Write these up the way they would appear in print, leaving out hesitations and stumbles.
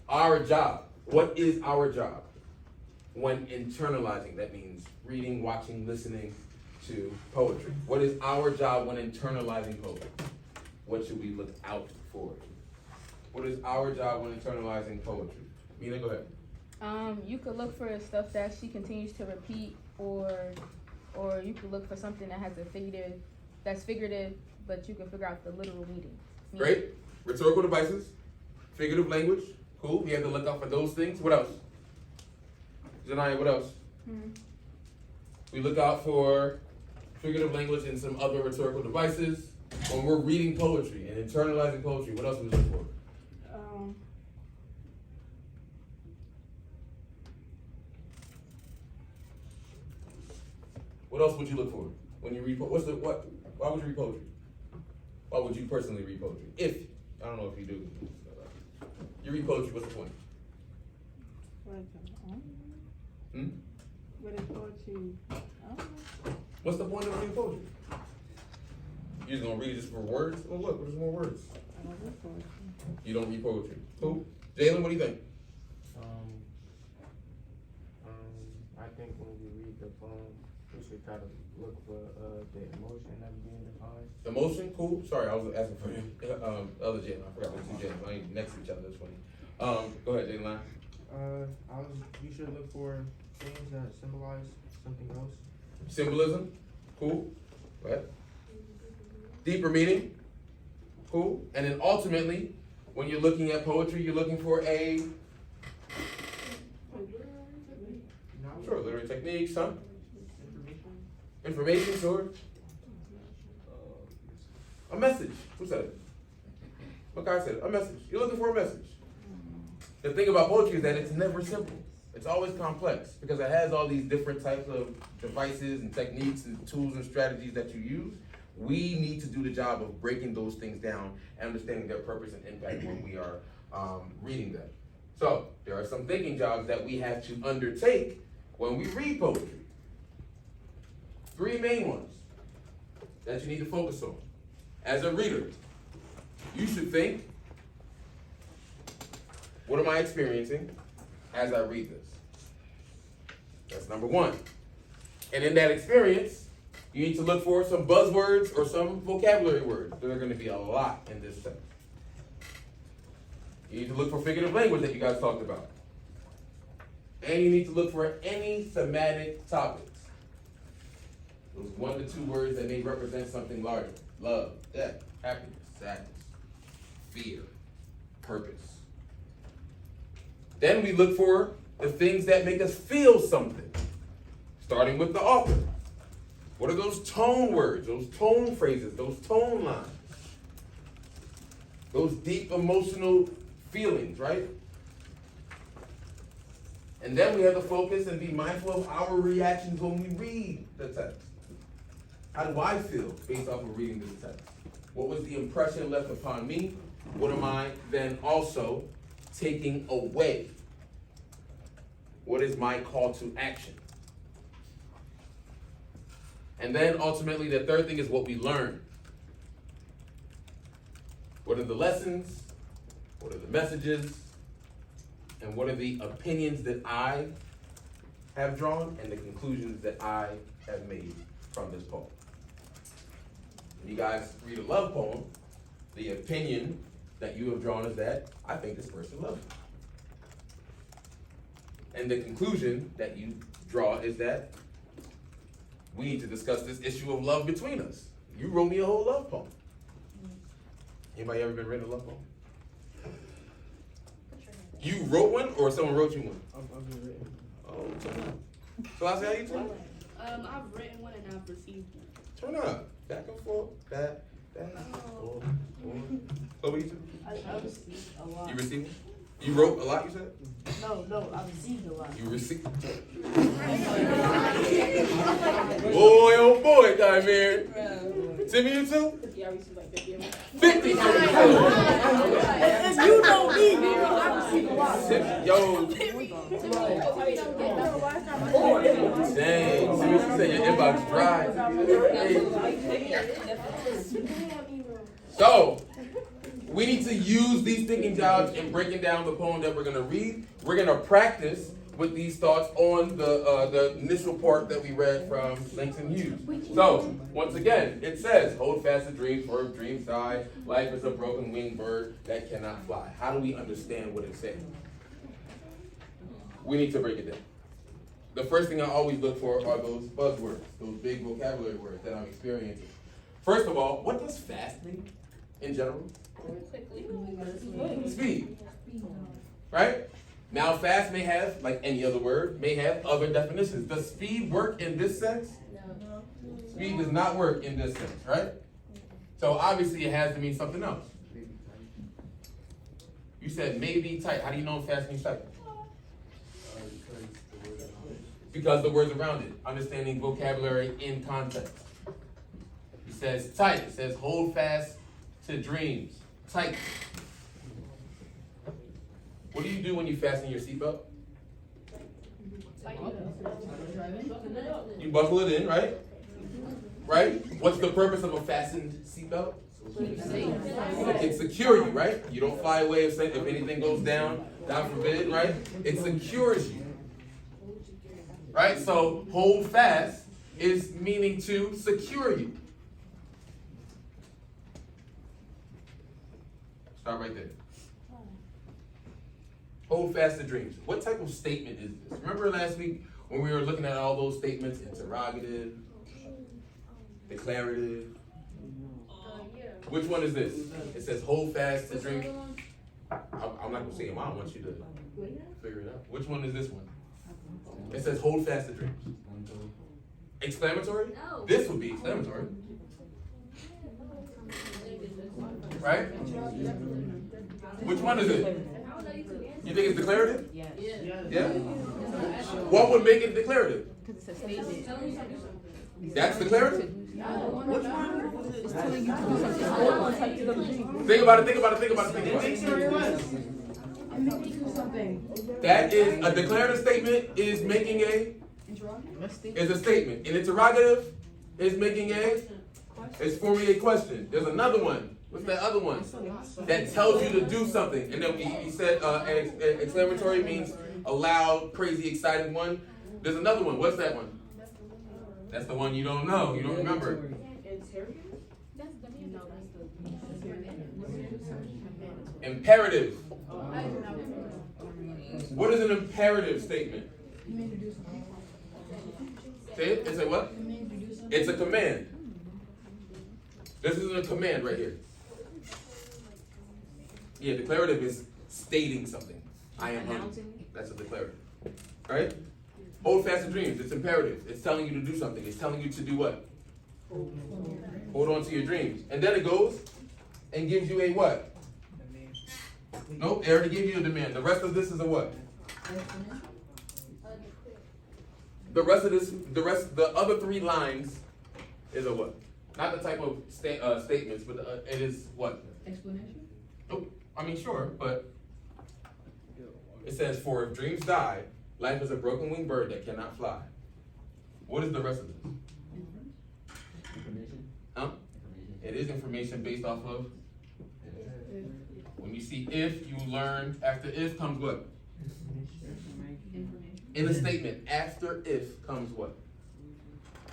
Our job. What is our job? When internalizing, that means reading, watching, listening to poetry. What is our job when internalizing poetry? What should we look out for? What is our job when internalizing poetry? Mina, go ahead. You could look for stuff that she continues to repeat, or you could look for something that has a figurative, but you can figure out the literal meaning. Great. Rhetorical devices, figurative language. Cool. We have to look out for those things. What else? Janaya, what else? We look out for figurative language and some other rhetorical devices. When we're reading poetry and internalizing poetry, what else do we look for? What else would you look for when you read poetry? Why would you read poetry? Why would you personally read poetry? I don't know if you do. You read poetry, what's the point? What is poetry? What's the point of reading poetry? You're just gonna read it just for words? Oh look, there's more words. I don't read poetry. You don't read poetry. Who? Jalen, what do you think? I think when we read the poem, we should try to look for the emotion that's being defined. Emotion, cool. Sorry, I was asking for you. Other Jalen, I forgot the two Jalen's. I ain't next to each other. That's funny. Go ahead, Jalen. You should look for things that symbolize something else. Symbolism, cool. Go ahead. Deeper meaning, cool. And then ultimately, when you're looking at poetry, you're looking for a sure, literary techniques, huh? Information, sure. A message. Who said it? What guy said it? A message. You're looking for a message. The thing about poetry is that it's never simple. It's always complex because it has all these different types of devices and techniques and tools and strategies that you use. We need to do the job of breaking those things down and understanding their purpose and impact when we are reading them. So there are some thinking jobs that we have to undertake when we read poetry. 3 main ones that you need to focus on. As a reader, you should think, what am I experiencing as I read this? That's number 1. And in that experience, you need to look for some buzzwords or some vocabulary words. There are going to be a lot in this text. You need to look for figurative language that you guys talked about. And you need to look for any thematic topics. Those 1 to 2 words that may represent something larger. Love, death, happiness, sadness, fear, purpose. Then we look for the things that make us feel something. Starting with the author. What are those tone words, those tone phrases, those tone lines? Those deep emotional feelings, right? And then we have to focus and be mindful of our reactions when we read the text. How do I feel based off of reading this text? What was the impression left upon me? What am I then also taking away? What is my call to action? And then ultimately the third thing is what we learn. What are the lessons? What are the messages? And what are the opinions that I have drawn and the conclusions that I have made from this poem? When you guys read a love poem, the opinion that you have drawn is that I think this person loves me. And the conclusion that you draw is that we need to discuss this issue of love between us. You wrote me a whole love poem. Anybody ever been written a love poem? You wrote one or someone wrote you one? I've been written. Oh, turn up. So I say how you turn? I've written one and I've received one. Turn up. Back and forth. Back. Forth. So what you do? I received a lot. You received one? You wrote a lot, you said? No, I received a lot. You received. Boy, oh boy, down here. Timmy, you too? Yeah, I received like 50 of them. 50! If you know me, you know I received a lot. Yo. Dang, Timmy, she said your inbox dry. So, We need to use these thinking jobs in breaking down the poem that we're going to read. We're going to practice with these thoughts on the initial part that we read from Langston Hughes. So, once again, it says, hold fast to dreams, for if dreams die, life is a broken winged bird that cannot fly. How do we understand what it's saying? We need to break it down. The first thing I always look for are those buzzwords, those big vocabulary words that I'm experiencing. First of all, what does fast mean in general? Speed. Right? Now, fast may have, like any other word, may have other definitions. Does speed work in this sense? No. Speed does not work in this sense, right? So obviously it has to mean something else. You said maybe tight. How do you know fast means tight? Because the words around it. Understanding vocabulary in context. It says tight. It says hold fast to dreams. Tight. What do you do when you fasten your seatbelt? You buckle it in, right? Right? What's the purpose of a fastened seatbelt? It secures you, right? You don't fly away if anything goes down, God forbid, right? It secures you. Right? So hold fast is meaning to secure you. Start right there. Hold fast to dreams. What type of statement is this? Remember last week when we were looking at all those statements, interrogative, declarative? Which one is this? It says hold fast to dreams. I'm not going to say them. I want you to figure it out. Which one is this one? It says hold fast to dreams. Exclamatory? This would be exclamatory. Right? Which one is it? You think it's declarative? Yes. Yeah? What would make it declarative? Because it's a statement. That's declarative? Which one? It's telling you to do something. Hold on tight to the dream. Think about it, think about it, think about it, think about it. That is, a declarative statement is making a statement. An interrogative is making is forming a question. There's another one. What's that other one? That tells you to do something. And then we said an exclamatory means a loud, crazy, exciting one. There's another one. What's that one? That's the one you don't know. You don't remember. Imperative. What is an imperative statement? Say it. It's a what? It's a command. This is a command right here. Yeah, declarative is stating something. I am hungry. That's a declarative. Right? Hold fast to dreams. It's imperative. It's telling you to do something. It's telling you to do what? Hold on to your dreams. And then it goes and gives you a what? Nope, it already gave you a demand. The rest of this is a what? The rest of this, the other three lines is a what? Not the type of statements, but it is what? Explanation? Nope. I mean, sure, but it says, for if dreams die, life is a broken winged bird that cannot fly. What is the rest of this? Information. Huh? It is information based off of. When you see if, you learn. After if comes what? In a statement, after if comes what?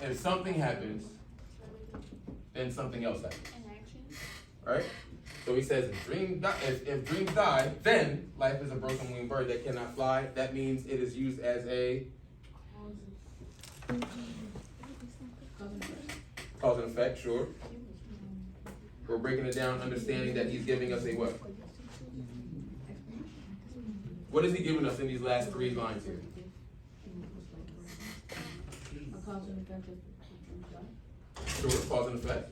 If something happens, then something else happens. Right? So he says, if dreams die, then life is a broken winged bird that cannot fly. That means it is used as a cause and effect, sure. We're breaking it down, understanding that he's giving us a what? What is he giving us in these last three lines here? Sure, cause and effect.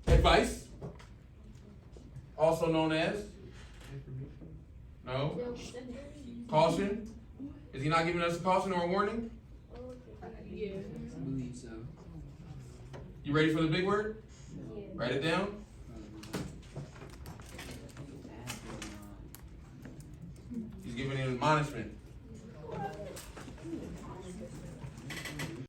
Advice. Also known as? No. Caution. Is he not giving us a caution or a warning? Yeah. I believe so. You ready for the big word? Write it down. He's giving an admonishment.